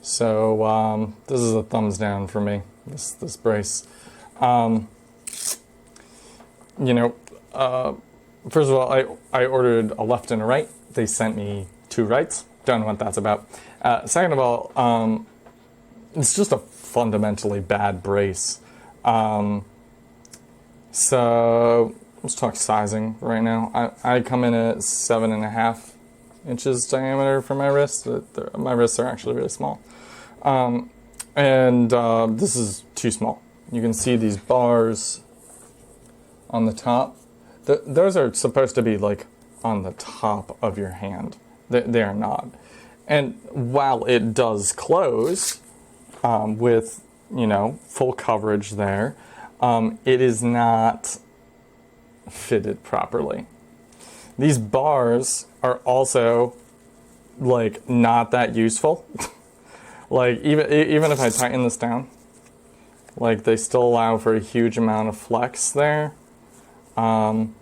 So this is a thumbs down for me, this brace. You know, first of all, I ordered a left and a right. They sent me 2 rights. Don't know what that's about. Second of all, it's just a fundamentally bad brace. So let's talk sizing right now. I come in at 7.5 inches diameter for my wrist. My wrists are actually really small. This is too small. You can see these bars on the top. Those are supposed to be like on the top of your hand. They are not. And while it does close with, you know, full coverage there, it is not fitted properly. These bars are also like not that useful. Like even if I tighten this down, like they still allow for a huge amount of flex there. And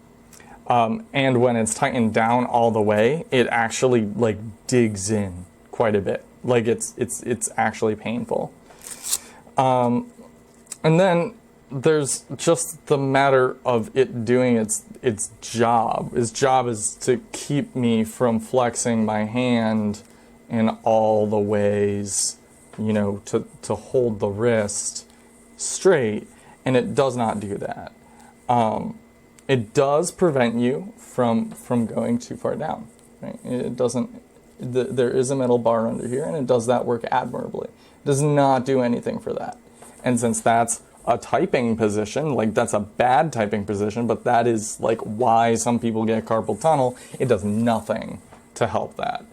when it's tightened down all the way, it actually like digs in quite a bit. Like it's actually painful. And then there's just the matter of it doing its job. Its job is to keep me from flexing my hand in all the ways, you know, to hold the wrist straight, and it does not do that. It does prevent you from going too far down. Right? It doesn't. There is a metal bar under here, and it does that work admirably. It does not do anything for that. And since that's a typing position, like that's a bad typing position, but that is like why some people get carpal tunnel, it does nothing to help that.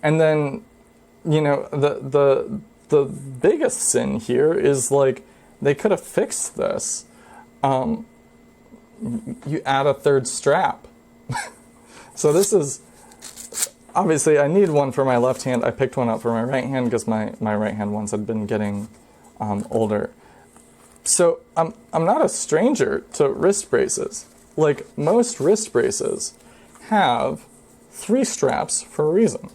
And then, you know, the biggest sin here is like they could have fixed this. You add a 3rd strap. So this is, obviously I need one for my left hand. I picked one up for my right hand because my right hand ones had been getting older. So I'm not a stranger to wrist braces. Like most wrist braces have 3 straps for a reason.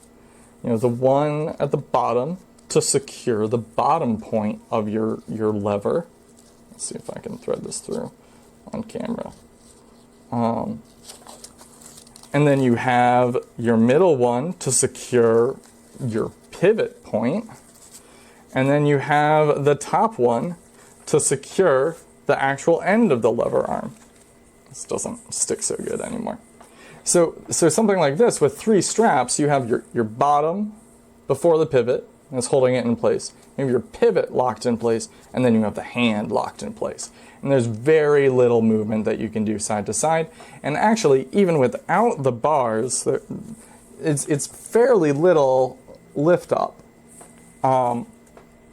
You know, the one at the bottom to secure the bottom point of your lever. Let's see if I can thread this through on camera. And then you have your middle one to secure your pivot point. And then you have the top one to secure the actual end of the lever arm. This doesn't stick so good anymore. So something like this with 3 straps, you have your bottom before the pivot, and it's holding it in place. You have your pivot locked in place, and then you have the hand locked in place. And there's very little movement that you can do side to side. And actually, even without the bars, it's fairly little lift up. You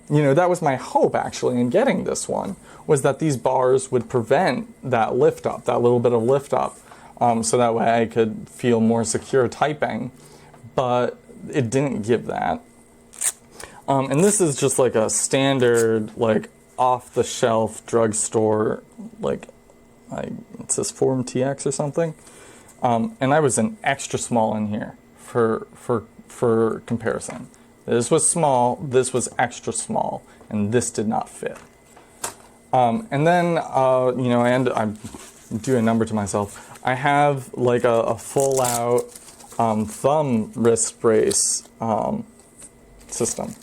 know, that was my hope actually in getting this one, was that these bars would prevent that lift up, that little bit of lift up, so that way I could feel more secure typing, but it didn't give that. And this is just like a standard, like off-the-shelf drugstore, like it says Form TX or something. And I was an extra small in here for comparison. This was small, this was extra small, and this did not fit. And then, you know, and I'm doing a number to myself. I have like a full-out thumb wrist brace system.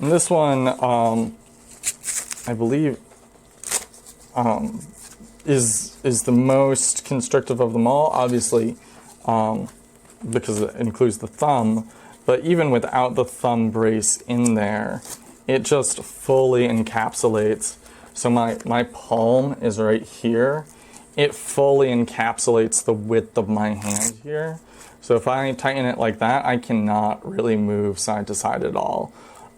And this one, I believe, is the most constrictive of them all, obviously, because it includes the thumb. But even without the thumb brace in there, it just fully encapsulates. So my palm is right here. It fully encapsulates the width of my hand here. So if I tighten it like that, I cannot really move side to side at all.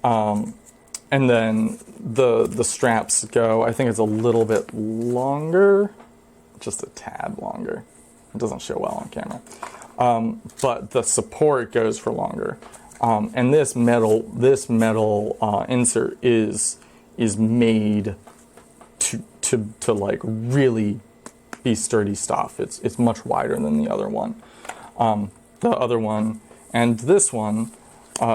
And then the straps go, I think it's a little bit longer, just a tad longer. It doesn't show well on camera. But the support goes for longer. And this metal insert is made to like really be sturdy stuff. It's much wider than the other one. The other one and this one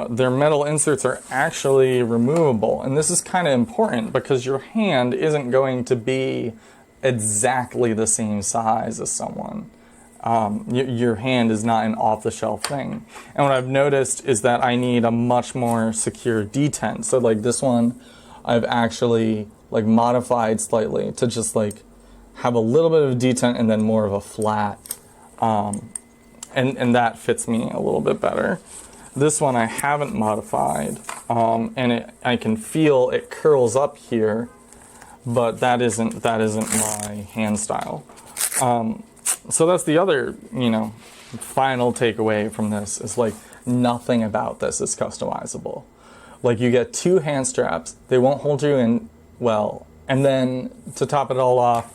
their metal inserts are actually removable. And this is kind of important because your hand isn't going to be exactly the same size as someone. Your hand is not an off-the-shelf thing. And what I've noticed is that I need a much more secure detent. So like this one, I've actually like modified slightly to just like have a little bit of detent and then more of a flat. And that fits me a little bit better. This one I haven't modified, and I can feel it curls up here, but that isn't my hand style. So that's the other, final takeaway from this is like nothing about this is customizable. Like you get 2 hand straps, they won't hold you in well, and then to top it all off,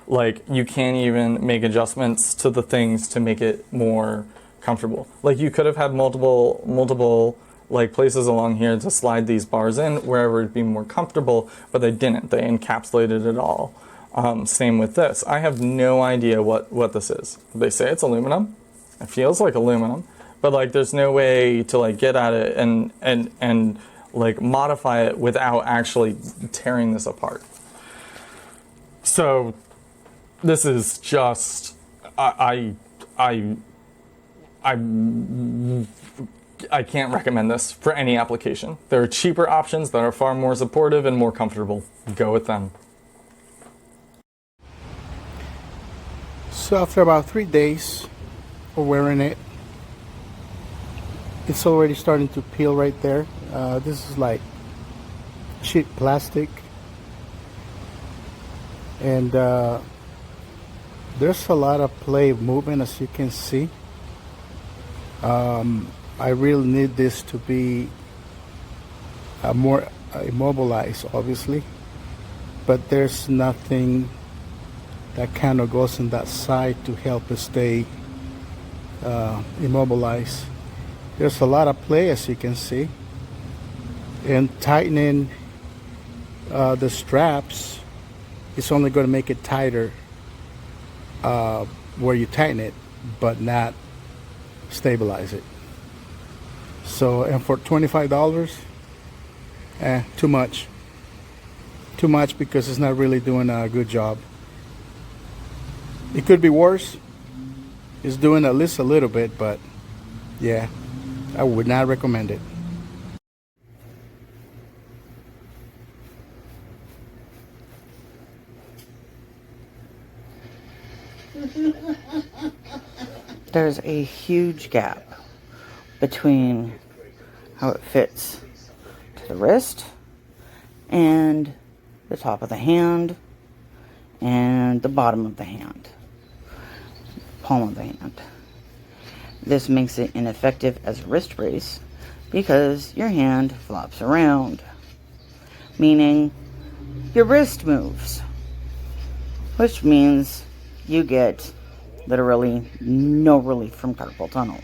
like you can't even make adjustments to the things to make it more comfortable. Like you could have had multiple like places along here to slide these bars in wherever it'd be more comfortable, but they didn't. They encapsulated it all. Same with this. I have no idea what this is. They say it's aluminum. It feels like aluminum, but like there's no way to like get at it and like modify it without actually tearing this apart. So this is just I can't recommend this for any application. There are cheaper options that are far more supportive and more comfortable. Go with them. So after about 3 days of wearing it, it's already starting to peel right there. This is like cheap plastic, and there's a lot of play of movement, as you can see. I really need this to be more immobilized, obviously, but there's nothing that kind of goes on that side to help it stay immobilized. There's a lot of play, as you can see, and tightening the straps is only going to make it tighter where you tighten it, but not stabilize it. So, and for $25, too much because it's not really doing a good job. It could be worse. It's doing at least a little bit, but yeah, I would not recommend it. There's a huge gap between how it fits to the wrist and the top of the hand and the bottom of the hand, palm of the hand. This makes it ineffective as a wrist brace because your hand flops around, meaning your wrist moves, which means you get literally no relief from carpal tunnel.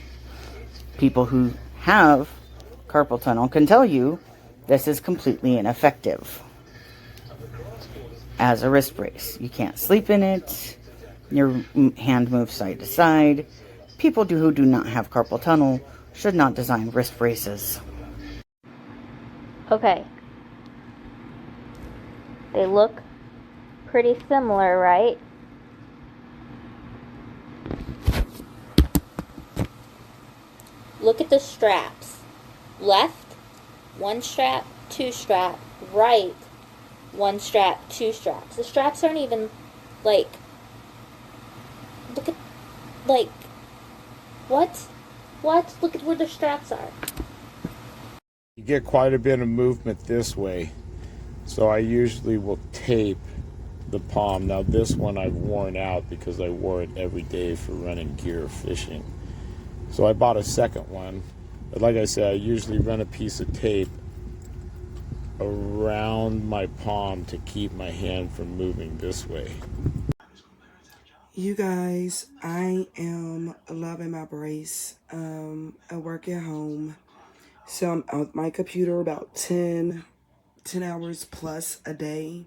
People who have carpal tunnel can tell you this is completely ineffective as a wrist brace. You can't sleep in it. Your hand moves side to side. People who do not have carpal tunnel should not design wrist braces. Okay. They look pretty similar, right? Look at the straps. Left, 1 strap, 2 strap. Right, 1 strap, 2 straps. The straps aren't even, like, look at, like, what? Look at where the straps are. You get quite a bit of movement this way. So I usually will tape the palm. Now this one I've worn out because I wore it every day for running gear fishing. So I bought a second one, but like I said, I usually run a piece of tape around my palm to keep my hand from moving this way. You guys, I am loving my brace. I work at home, so I'm on my computer about 10 hours plus a day.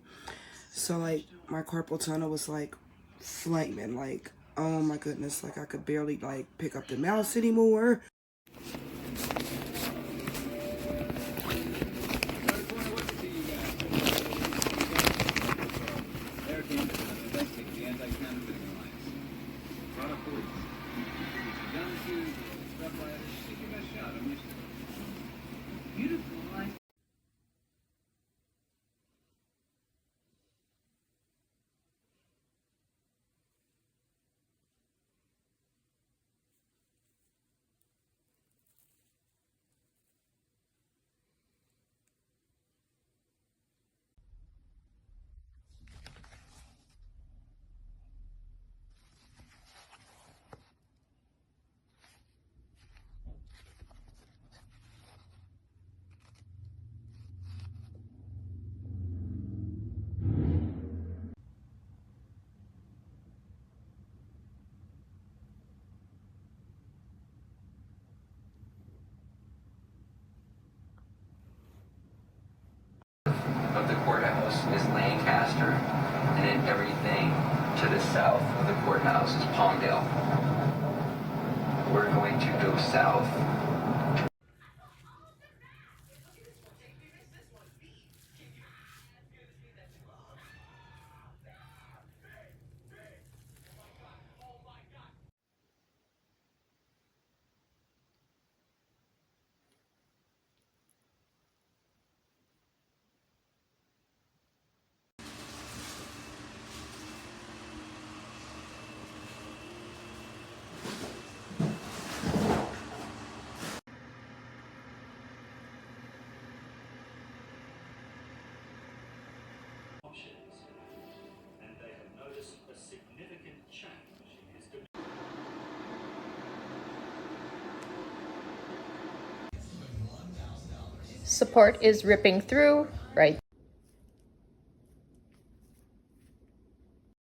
So like my carpal tunnel was like flaming, like, oh my goodness, like I could barely like pick up the mouse anymore. courthouse is Lancaster, and then everything to the south of the courthouse is Palmdale. We're going to go south. Support is ripping through right